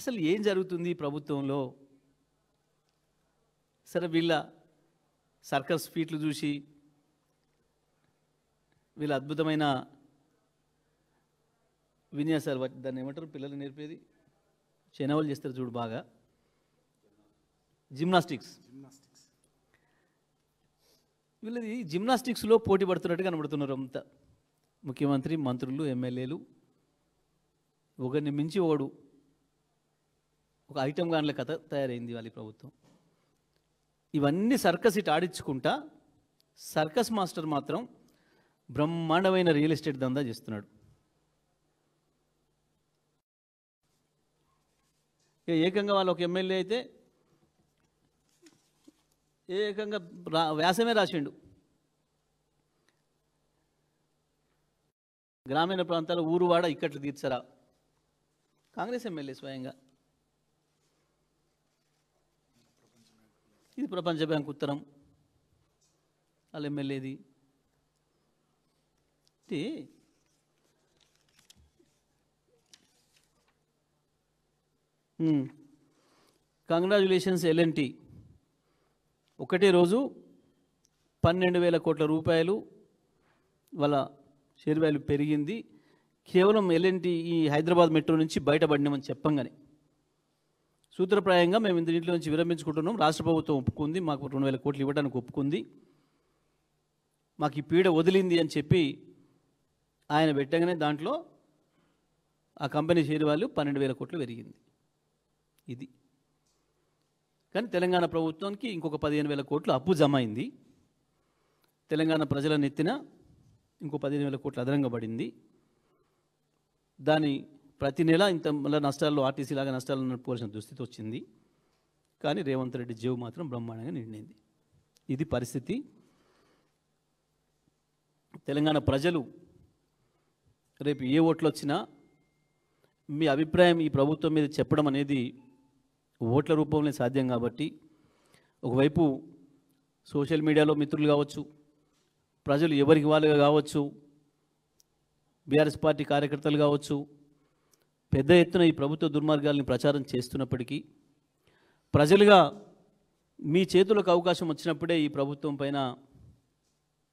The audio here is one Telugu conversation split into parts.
అసలు ఏం జరుగుతుంది ఈ ప్రభుత్వంలో? సరే, వీళ్ళ సర్కస్ ఫీట్లు చూసి, వీళ్ళ అద్భుతమైన విన్యాసాలు, దాన్ని ఏమంటారు పిల్లలు నేర్పేది, చెనవలు చేస్తారు చూడు బాగా, జిమ్నాస్టిక్స్. వీళ్ళది జిమ్నాస్టిక్స్లో పోటీ పడుతున్నట్టు కనబడుతున్నారు అంతా. ముఖ్యమంత్రి, మంత్రులు, ఎమ్మెల్యేలు, ఒకరిని మించి ఒకడు ఒక ఐటమ్ గాన్ల కథ తయారైంది వాళ్ళ ప్రభుత్వం. ఇవన్నీ సర్కస్ ఇటు ఆడించుకుంటా, సర్కస్ మాస్టర్ మాత్రం బ్రహ్మాండమైన రియల్ ఎస్టేట్ దందా చేస్తున్నాడు. ఏకంగా వాళ్ళు ఒక ఎమ్మెల్యే అయితే ఏకంగా వ్యాసమే రాసిండు. గ్రామీణ ప్రాంతాల ఊరువాడ ఇక్కట్లు తీర్చరా, కాంగ్రెస్ ఎమ్మెల్యే స్వయంగా. ఇది ప్రపంచ బ్యాంక్ ఉత్తరం వాళ్ళ ఎమ్మెల్యేది. కంగ్రాచ్యులేషన్స్ ఎల్ఎన్టీ, ఒకటే రోజు 12,000 కోట్ల రూపాయలు వాళ్ళ షేర్ వాల్యూ పెరిగింది. కేవలం ఎల్ఎన్టీ ఈ హైదరాబాద్ మెట్రో నుంచి బయటపడినామని చెప్పంగానే సూత్రప్రాయంగా మేము దీంట్లో నుంచి విరమించుకుంటున్నాం, రాష్ట్ర ప్రభుత్వం ఒప్పుకుంది, మాకు 2,000 కోట్లు ఇవ్వడానికి ఒప్పుకుంది, మాకు ఈ పీడ వదిలింది అని చెప్పి ఆయన పెట్టగానే దాంట్లో ఆ కంపెనీ షేర్ వాల్యూ 12,000 కోట్లు పెరిగింది. ఇది కానీ తెలంగాణ ప్రభుత్వానికి ఇంకొక 15,000 కోట్లు అప్పు జమ అయింది. తెలంగాణ ప్రజల నెత్తిన ఇంకో 15,000 కోట్లు అదనంగా పడింది. దాని ప్రతి నెల ఇంత మళ్ళీ నష్టాల్లో ఆర్టీసీ లాగా నష్టాలను నడుపుకోవాల్సిన దుస్థితి వచ్చింది. కానీ రేవంత్ రెడ్డి జేబు మాత్రం బ్రహ్మాండంగా నిండింది. ఇది పరిస్థితి. తెలంగాణ ప్రజలు రేపు ఏ ఓట్లు వచ్చినా మీ అభిప్రాయం ఈ ప్రభుత్వం మీద చెప్పడం అనేది ఓట్ల రూపంలో సాధ్యం. కాబట్టి ఒకవైపు సోషల్ మీడియాలో మిత్రులు కావచ్చు, ప్రజలు ఎవరికి వాళ్ళుగా కావచ్చు, బీఆర్ఎస్ పార్టీ కార్యకర్తలు కావచ్చు, పెద్ద ఎత్తున ఈ ప్రభుత్వ దుర్మార్గాల్ని ప్రచారం చేస్తున్నప్పటికీ ప్రజలుగా మీ చేతులకు అవకాశం వచ్చినప్పుడే ఈ ప్రభుత్వం పైన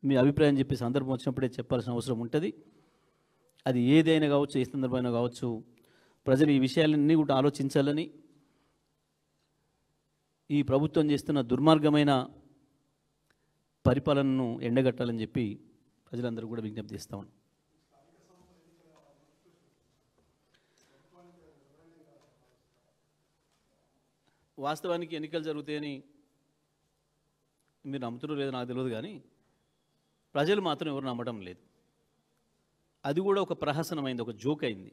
మీ అభిప్రాయం చెప్పే సందర్భం వచ్చినప్పుడే చెప్పాల్సిన అవసరం ఉంటుంది. అది ఏదైనా కావచ్చు, ఏ సందర్భమైనా కావచ్చు, ప్రజలు ఈ విషయాలన్నీ కూడా ఆలోచించాలని, ఈ ప్రభుత్వం చేస్తున్న దుర్మార్గమైన పరిపాలనను ఎండగట్టాలని చెప్పి ప్రజలందరూ కూడా విజ్ఞప్తి చేస్తాం. వాస్తవానికి ఎన్నికలు జరుగుతాయని మీరు నమ్ముతున్నారు లేదో నాకు తెలియదు, కానీ ప్రజలు మాత్రం ఎవరు నమ్మడం లేదు. అది కూడా ఒక ప్రహసనమైంది, ఒక జోక్ అయింది.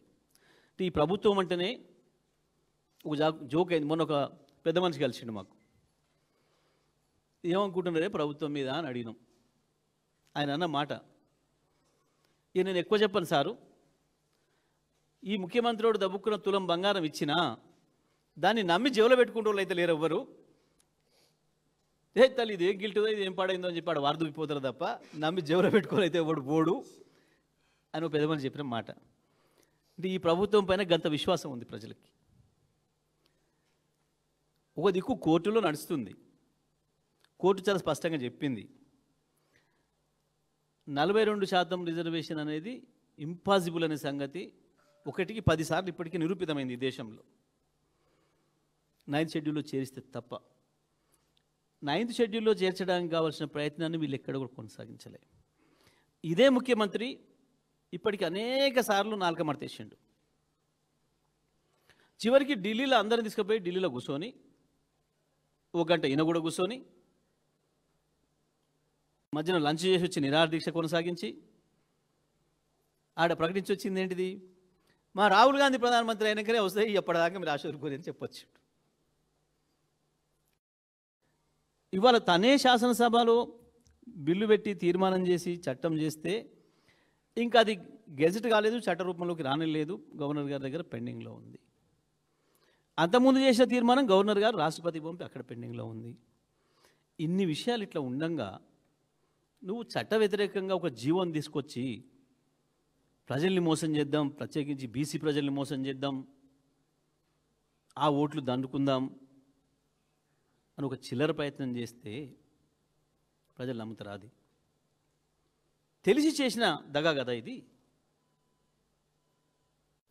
ఈ ప్రభుత్వం అంటేనే ఒక జోక్ అయింది. మొన్న ఒక పెద్ద మనిషి కలిసిండు, మాకు ఏమనుకుంటున్నారే ప్రభుత్వం మీద అని అడిగినాం. ఆయన అన్న మాట, ఇక నేను ఎక్కువ చెప్పను సారు, ఈ ముఖ్యమంత్రివాడు దబ్బుక్కున్న తులం బంగారం ఇచ్చినా దాన్ని నమ్మి జేబులో పెట్టుకుంటూ వాళ్ళు అయితే లేరు ఎవ్వరు. తల్లి ఇది ఏం గిల్టుందో, ఇది ఏం పాడైందో అని చెప్పి ఆడ వారదుపోతారు తప్ప నమ్మి జేబులో పెట్టుకోవాలైతే ఎవడు పోడు అని ఒక పెద్ద మనిషి చెప్పిన మాట. అంటే ఈ ప్రభుత్వం పైన గంత విశ్వాసం ఉంది ప్రజలకి. ఒక దిక్కు కోర్టులో నడుస్తుంది, కోర్టు చాలా స్పష్టంగా చెప్పింది 42% రిజర్వేషన్ అనేది ఇంపాసిబుల్ అనే సంగతి 1కి 10 సార్లు ఇప్పటికీ నిరూపితమైంది ఈ దేశంలో. 9th షెడ్యూల్లో చేరిస్తే తప్ప 9th షెడ్యూల్లో చేర్చడానికి కావాల్సిన ప్రయత్నాన్ని వీళ్ళు ఎక్కడ కూడా కొనసాగించలే. ఇదే ముఖ్యమంత్రి ఇప్పటికి అనేక సార్లు నాలుక మడతేసిండు. చివరికి ఢిల్లీలో అందరిని తీసుకుపోయి ఢిల్లీలో కూర్చొని 1 గంట ఈయన కూడా కూర్చొని మధ్యన లంచ్ చేసి వచ్చి నిరాహార దీక్ష కొనసాగించి ఆడ ప్రకటించి వచ్చింది ఏంటిది, మా రాహుల్ గాంధీ ప్రధానమంత్రి అయినాకనే వస్తాయి, ఎప్పటిదాకా మీరు ఆశీర్కోరి అని చెప్పొచ్చు. ఇవాళ తనే శాసనసభలో బిల్లు పెట్టి తీర్మానం చేసి చట్టం చేస్తే ఇంకా అది గెజెట్ కాలేదు, చట్ట రూపంలోకి రానిలేదు, గవర్నర్ గారి దగ్గర పెండింగ్లో ఉంది. అంతకుముందు చేసిన తీర్మానం గవర్నర్ గారు రాష్ట్రపతి పంపి అక్కడ పెండింగ్లో ఉంది. ఇన్ని విషయాలు ఇట్లా ఉండంగా నువ్వు చట్ట వ్యతిరేకంగా ఒక జీవోని తీసుకొచ్చి ప్రజల్ని మోసం చేద్దాం, ప్రత్యేకించి బీసీ ప్రజల్ని మోసం చేద్దాం, ఆ ఓట్లు దండుకుందాం అని ఒక చిల్లర ప్రయత్నం చేస్తే ప్రజలు నమ్ముతారు. అది తెలిసి చేసిన దగా కదా ఇది.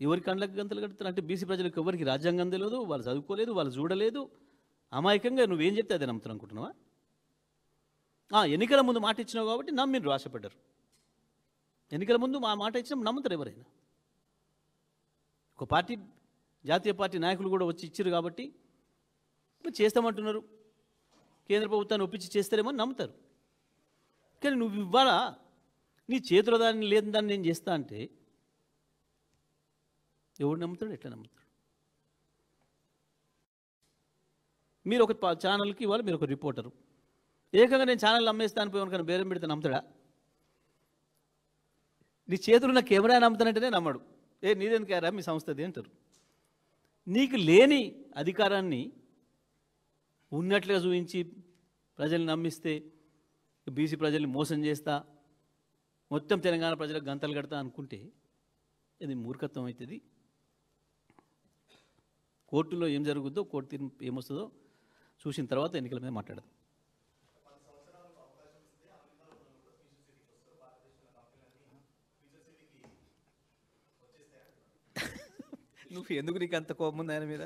ఎవరి కండ్లకు గంతలు కడుతున్నారు అంటే బీసీ ప్రజలకు ఎవరికి రాజ్యాంగం తెలియదు, వాళ్ళు చదువుకోలేదు, వాళ్ళు చూడలేదు. అమాయకంగా నువ్వేం చెప్తే అదే నమ్ముతారు అనుకుంటున్నావా? ఎన్నికల ముందు మాట ఇచ్చినావు కాబట్టి నమ్మిండ్రు, ఆశపడ్డారు. ఎన్నికల ముందు మా మాట ఇచ్చినా నమ్ముతారు ఎవరైనా. ఒక పార్టీ, జాతీయ పార్టీ నాయకులు కూడా వచ్చి ఇచ్చారు కాబట్టి చేస్తామంటున్నారు, కేంద్ర ప్రభుత్వాన్ని ఒప్పించి చేస్తారేమో అని నమ్ముతారు. కానీ నువ్వు ఇవ్వాలా నీ చేతిలో దాన్ని లేని దాన్ని నేను చేస్తా అంటే ఎవడు నమ్ముతాడు? ఎట్లా నమ్ముతాడు? మీరు ఒక ఛానల్కి ఇవ్వాలి, మీరు ఒక రిపోర్టరు, ఏకంగా నేను ఛానల్ అమ్మేస్తాను పోయి కనుక బేరం పెడితే నమ్ముతాడా? నీ చేతులు ఉన్న కెమెరా నమ్ముతానంటేనే నమ్మడు. నీదెందుకు మీ సంస్థది అంటారు. నీకు లేని అధికారాన్ని ఉన్నట్లుగా చూపించి ప్రజల్ని నమ్మిస్తే బీసీ ప్రజల్ని మోసం చేస్తా, మొత్తం తెలంగాణ ప్రజలకు గంతలు కడతా అనుకుంటే ఇది మూర్ఖత్వం అవుతుంది. కోర్టులో ఏం జరుగుద్దో, కోర్టు తీర్పు ఏమొస్తుందో చూసిన తర్వాత ఎన్నికల మీద మాట్లాడదాం. నువ్వు ఎందుకు నీకు అంత కోపం ఉంది ఆయన మీద?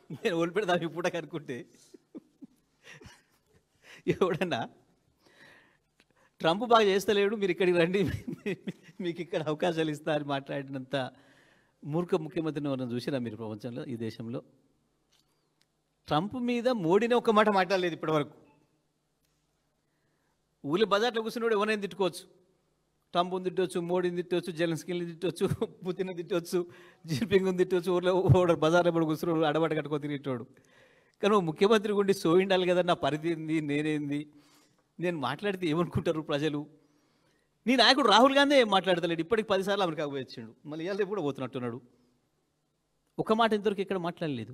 నేను ఓడిపెడతాను ఇప్పుడు అనుకుంటే ఎవడన్నా ట్రంప్ బాగా చేస్తలేడు, మీరు ఇక్కడికి రండి, మీకు ఇక్కడ అవకాశాలు ఇస్తా అని మాట్లాడినంత మూర్ఖ ముఖ్యమంత్రిని ఎవరైనా చూసినా మీరు ప్రపంచంలో, ఈ దేశంలో? ట్రంప్ మీద మోడీనే ఒక్క మాట మాట్లాడలేదు ఇప్పటివరకు. ఊళ్ళో బజార్లో కూర్చున్నాడు ఎవరైనా తిట్టుకోవచ్చు, ట్రంప్ని తిట్టవచ్చు, మోడీని తిట్టవచ్చు, జెలెన్స్కీని తిట్టవచ్చు, పుతిన్ తిట్టవచ్చు, జిన్పింగ్ని తిట్టవచ్చు. ఊళ్ళో ఓడర్ బజార్లో పడి కూర్చున్నాడు, అడబట్ట కట్టుకొని తిరిగేటోడు. కానీ ముఖ్యమంత్రి గుండి సోయిండాలి కదా, నా పరిధి ఏంది, నేనేంది, నేను మాట్లాడితే ఏమనుకుంటారు ప్రజలు? నీ నాయకుడు రాహుల్ గాంధీ ఏం మాట్లాడతలేడు, ఇప్పటికి 10 సార్లు అమెరికాకు పోయి వచ్చిండు, మళ్ళీ ఇవాళ రేపు కూడా పోతున్నట్టున్నాడు. ఒక మాట ఇంతవరకు ఎక్కడ మాట్లాడలేదు.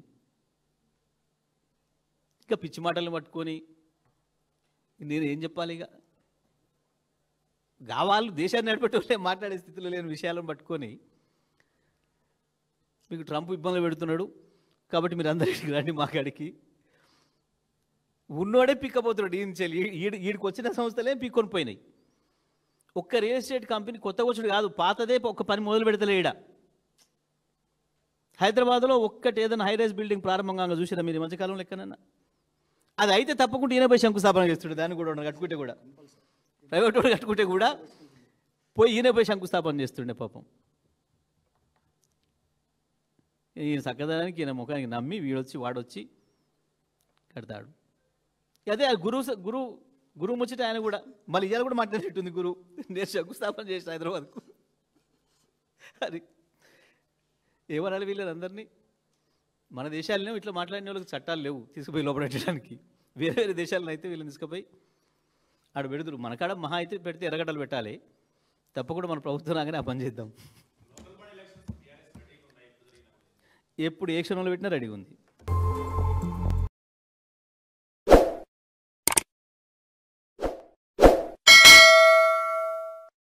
ఇంకా పిచ్చి మాటలను పట్టుకొని నేను ఏం చెప్పాలి? ఇక వాళ్ళు దేశాన్ని నడిపేటోళ్ళే మాట్లాడే స్థితిలో లేని విషయాలను పట్టుకొని మీకు ట్రంప్ ఇబ్బందులు పెడుతున్నాడు కాబట్టి మీరు అందరికి రండి మా కాడికి. ఉన్నోడే పిక్కపోతున్నాడు. ఈడికి వచ్చిన సంస్థలే పిక్కొని పోయినాయి. ఒక్క రియల్ ఎస్టేట్ కంపెనీ కొత్త వచ్చుడు కాదు, పాతదే ఒక్క పని మొదలు పెడతలే. ఈడ హైదరాబాద్లో ఒక్కటి ఏదైనా హైరైజ్ బిల్డింగ్ ప్రారంభంగా చూసినా మీరు ఈ మధ్యకాలంలో ఎక్కడన్నా? అది అయితే తప్పకుండా ఈయన పోయి శంకుస్థాపన చేస్తుండే. దాన్ని కూడా కట్టుకుంటే కూడా, ప్రైవేట్ వాడు కట్టుకుంటే కూడా పోయి ఈయన పోయి శంకుస్థాపన చేస్తుండే పాపం. ఈయన చక్కదనానికి, ఈయన ముఖానికి నమ్మి వీడొచ్చి వాడొచ్చి కడతాడు. అదే గురువు ముచ్చట ఆయన కూడా మళ్ళీ ఇవాళ కూడా మాట్లాడేట్టుంది. గురువు నేను శంకుస్థాపన చేసిన హైదరాబాద్కు. అది ఏమనాలి వీళ్ళందరినీ? మన దేశాలనే ఇట్లా మాట్లాడిన వాళ్ళకి చట్టాలు లేవు తీసుకుపోయి లోపడేయడానికి. వేరే వేరే దేశాలను అయితే వీళ్ళని తీసుకుపోయి ఆడ పెడుతురు. మన కాడ మహా అయితే పెడితే ఎర్రగడ్డలు పెట్టాలి. తప్పకుండా మన ప్రభుత్వం రాగానే ఆ పని చేద్దాం. ఎప్పుడు ఏ క్షణంలో పెట్టినా రెడీగా ఉంది.